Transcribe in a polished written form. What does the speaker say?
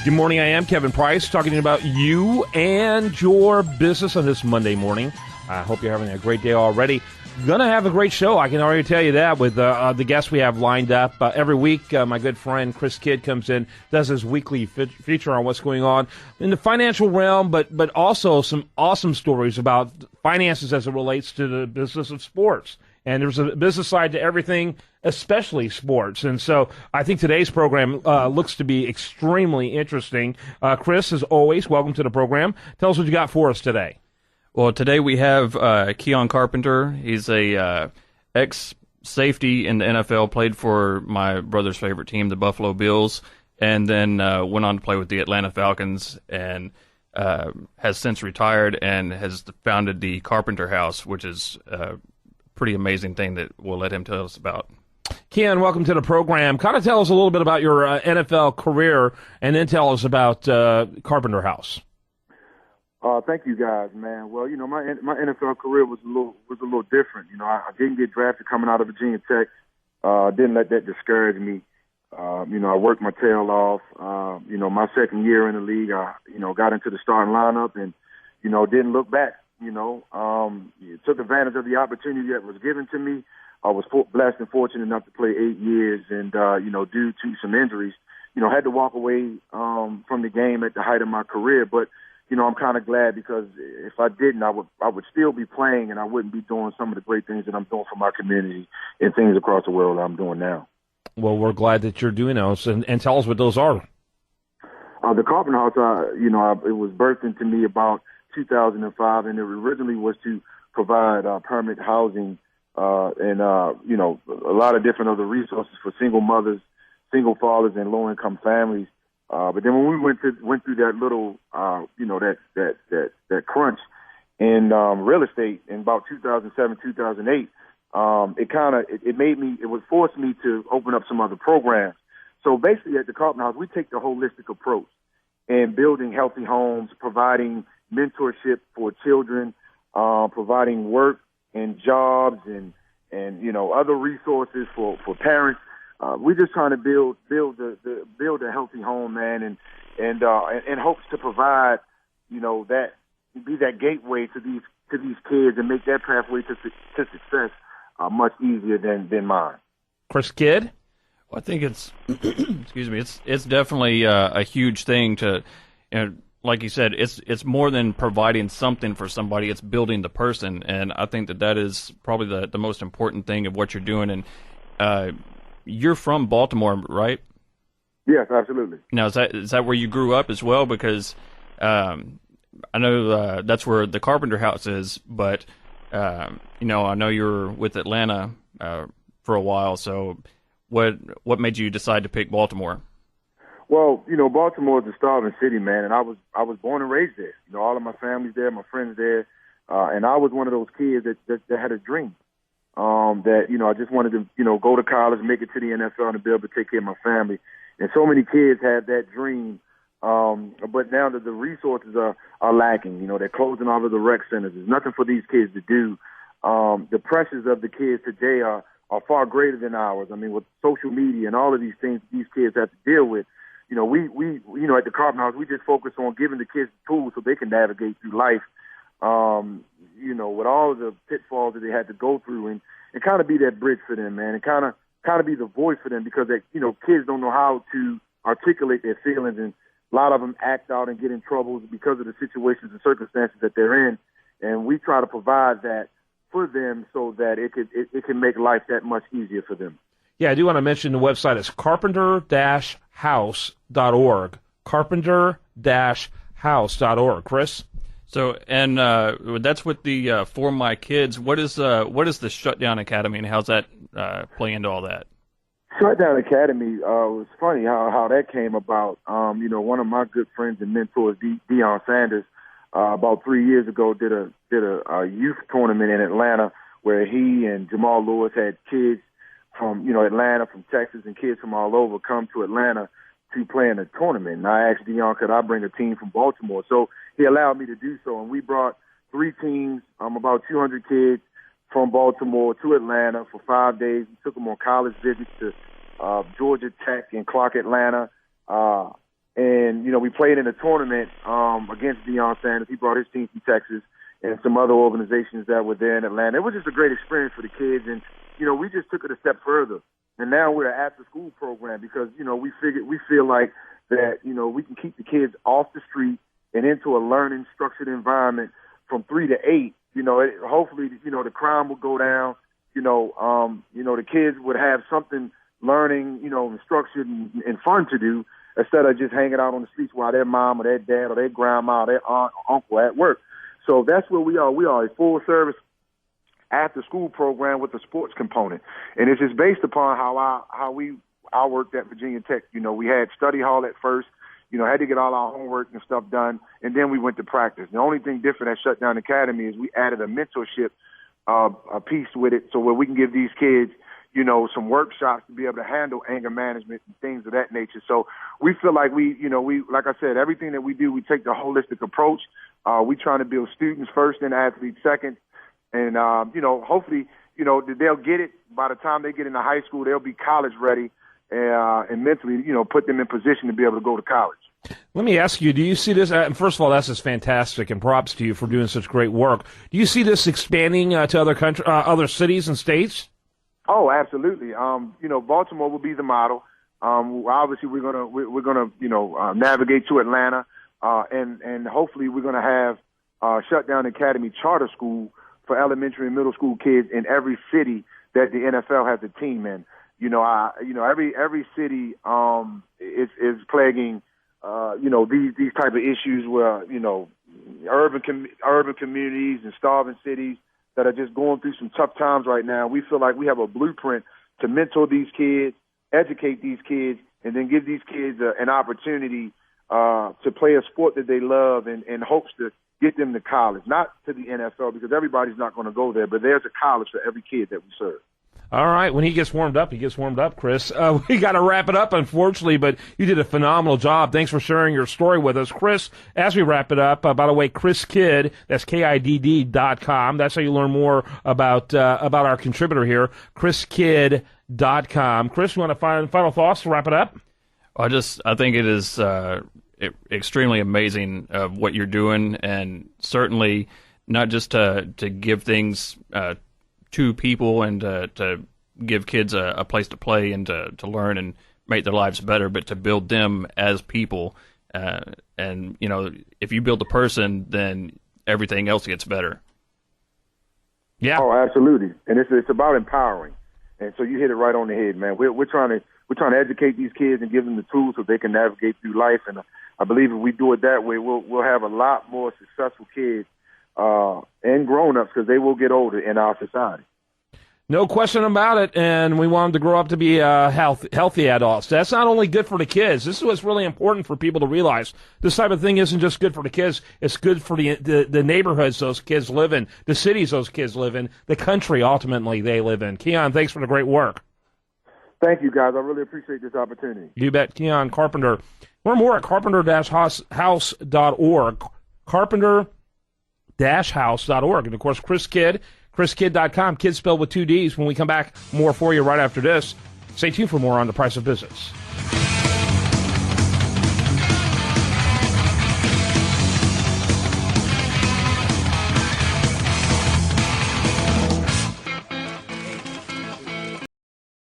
Good morning, I am Kevin Price, talking about you and your business on this Monday morning. I hope you're having a great day already. Gonna have a great show, I can already tell you that, with the guests we have lined up. Every week, my good friend Chris Kidd comes in, does his weekly feature on what's going on in the financial realm, but also some awesome stories about finances as it relates to the business of sports. And there's a business side to everything, especially sports. And so I think today's program looks to be extremely interesting. Chris, as always, welcome to the program. Tell us what you got for us today. Well, today we have Keion Carpenter. He's a ex-safety in the NFL, played for my brother's favorite team, the Buffalo Bills, and then went on to play with the Atlanta Falcons, and has since retired and has founded the Carpenter House, which is pretty amazing thing that we'll let him tell us about. Keion, welcome to the program. Kind of tell us a little bit about your NFL career, and then tell us about Carpenter House. Thank you, guys, man. Well, you know, my NFL career was a little different. You know, I didn't get drafted coming out of Virginia Tech. Didn't let that discourage me. You know, I worked my tail off. You know, my second year in the league, I got into the starting lineup and, didn't look back. Took advantage of the opportunity that was given to me. I was blessed and fortunate enough to play 8 years, and due to some injuries, had to walk away from the game at the height of my career. But I'm kind of glad, because if I didn't, I would still be playing, and I wouldn't be doing some of the great things that I'm doing for my community and things across the world that I'm doing now. Well, we're glad that you're doing those, and tell us what those are. The Carpenter House, it was birthed into me about 2005, and it originally was to provide permanent housing and a lot of different other resources for single mothers, single fathers, and low-income families. But then when we went through that little, that crunch in real estate in about 2007, 2008, it would force me to open up some other programs. So basically, at the Carpenter House, we take the holistic approach in building healthy homes, providing mentorship for children, providing work and jobs and other resources for parents. We're just trying to build a healthy home, man, and hopes to provide, that be that gateway to these kids and make that pathway to success much easier than mine. Chris Kidd? Well, I think it's excuse me, it's definitely a huge thing to, like you said, it's more than providing something for somebody. It's building the person, and I think that is probably the most important thing of what you're doing. And you're from Baltimore, right? Yes, absolutely. Now, is that where you grew up as well? Because I know that's where the Carpenter House is, but I know you were with Atlanta for a while. So, what made you decide to pick Baltimore? Well, Baltimore is a starving city, man, and I was born and raised there. All of my family's there, my friends there, and I was one of those kids that had a dream. That I just wanted to go to college, make it to the NFL, and be able to take care of my family. And so many kids had that dream, but now that the resources are lacking, they're closing all of the rec centers. There's nothing for these kids to do. The pressures of the kids today are far greater than ours. I mean, with social media and all of these things these kids have to deal with. We at the Carpenter House, we just focus on giving the kids the tools so they can navigate through life. With all of the pitfalls that they had to go through, and kind of be that bridge for them, man, and kind of be the voice for them, because kids don't know how to articulate their feelings, and a lot of them act out and get in trouble because of the situations and circumstances that they're in, and we try to provide that for them so that it can make life that much easier for them. Yeah, I do want to mention the website is carpenter-house.org. Carpenter-house.org. Chris? So, and that's with the For My Kids. What is the Shutdown Academy, and how's that play into all that? Shutdown Academy was funny how that came about. One of my good friends and mentors, Deion Sanders, about 3 years ago did a youth tournament in Atlanta where he and Jamal Lewis had kids from Atlanta, from Texas, and kids from all over come to Atlanta to play in a tournament. And I asked Deion, could I bring a team from Baltimore? So he allowed me to do so, and we brought 3 teams, about 200 kids from Baltimore to Atlanta for 5 days. We took them on college visits to Georgia Tech and Clark Atlanta. And, we played in a tournament against Deion Sanders. He brought his team from Texas and some other organizations that were there in Atlanta. It was just a great experience for the kids. And, we just took it a step further. And now we're an after-school program because, we feel like that, we can keep the kids off the street and into a learning, structured environment from 3 to 8. Hopefully, the crime will go down. The kids would have something learning, structured and fun to do instead of just hanging out on the streets while their mom or their dad or their grandma or their aunt or uncle at work. So that's where we are. We are a full-service after-school program with a sports component. And it's just based upon how I worked at Virginia Tech. We had study hall at first, had to get all our homework and stuff done, and then we went to practice. The only thing different at Shutdown Academy is we added a mentorship a piece with it so where we can give these kids, some workshops to be able to handle anger management and things of that nature. So we feel like we like I said, everything that we do, we take the holistic approach. We trying to build students first and athletes second. And, hopefully, they'll get it by the time they get into high school, they'll be college ready and mentally, put them in position to be able to go to college. Let me ask you, do you see this, first of all, that's just fantastic, and props to you for doing such great work. Do you see this expanding to other cities and states? Oh, absolutely. Baltimore will be the model. Obviously, we're gonna navigate to Atlanta, and hopefully we're gonna have Shutdown Academy charter school for elementary and middle school kids in every city that the NFL has a team in. Every city is plaguing these type of issues where urban communities and starving cities that are just going through some tough times right now. We feel like we have a blueprint to mentor these kids, educate these kids, and then give these kids an opportunity to play a sport that they love in hopes to get them to college, not to the NFL because everybody's not going to go there, but there's a college for every kid that we serve. All right. When he gets warmed up, Chris. We got to wrap it up, unfortunately, but you did a phenomenal job. Thanks for sharing your story with us. Chris, as we wrap it up, by the way, chriskidd, that's KIDD.com. That's how you learn more about our contributor here, chriskidd.com. Chris, you want to final thoughts to wrap it up? I think it is extremely amazing what you're doing, and certainly not just to give things to people and to give kids a place to play and to learn and make their lives better, but to build them as people. And if you build a person, then everything else gets better. Yeah. Oh, absolutely. And it's about empowering. And so you hit it right on the head, man. We're trying to educate these kids and give them the tools so they can navigate through life. And I believe if we do it that way, we'll have a lot more successful kids and grown-ups because they will get older in our society. No question about it, and we want them to grow up to be healthy adults. That's not only good for the kids. This is what's really important for people to realize. This type of thing isn't just good for the kids. It's good for the neighborhoods those kids live in, the cities those kids live in, the country ultimately they live in. Keion, thanks for the great work. Thank you, guys. I really appreciate this opportunity. You bet. Keion Carpenter. Learn more at carpenter-house.org. Carpenter-house.org. And, of course, Chris Kidd, chriskidd.com. Kids spelled with 2 Ds. When we come back, more for you right after this. Stay tuned for more on The Price of Business.